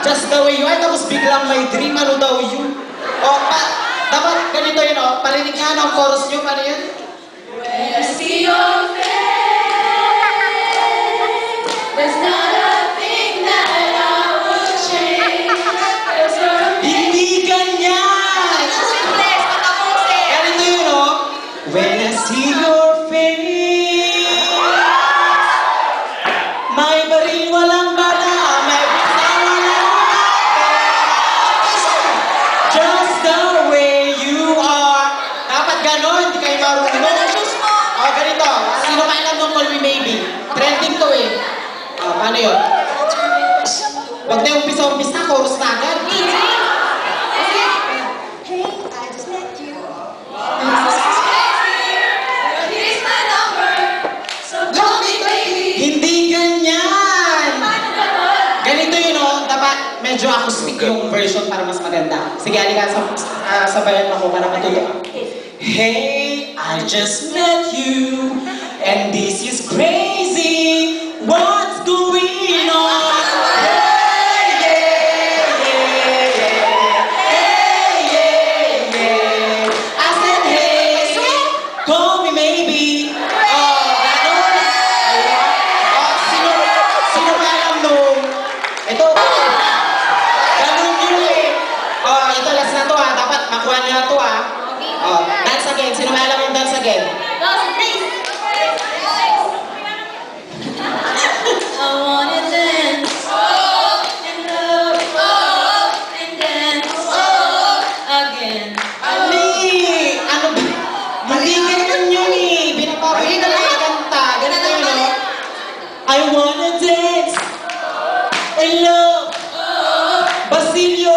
Just the way you are, tapos biglang may dream, ano daw yun? O, dapat ganito yun, o. Parinig nga ng chorus nyo, paano yun? When I see your face, there's not a thing that I would change. There's a Hindi ganyan! Ganito yun, o. When I see your face, may baril walang bala, may bisa walang pera. Just the way you are. Dapat ganon, hindi kayo marunong. O, ganito. Sino ka alam ng Call Me Maybe? Trending to eh. O, paano yun? Huwag na yung umpisa-umpisa, chorus na agad. here's my number, so call me baby. Hindi ganyan! Ganito yun o, dapat medyo acoustic yung version para mas maganda. Sige, halika, sabayan ako para matuto. Hey, I just met you, and this is crazy. What's going on? Hey, yeah, yeah, yeah. Hey, yeah, yeah. I said, hey, call me maybe. Oh, ganon. Oh, sino ba alam nung? Ito. Ganon yun eh. Oh, ito last na to ah. Dapat makuha nila to ah. Oh, dance again. Sino ba alam yung dance again? I wanna dance, and love, and dance, again. Ali! Ano ba? Hindi ganun yun eh. Binababay na lang kanta. Ganito yun oh. I wanna dance and love Basilio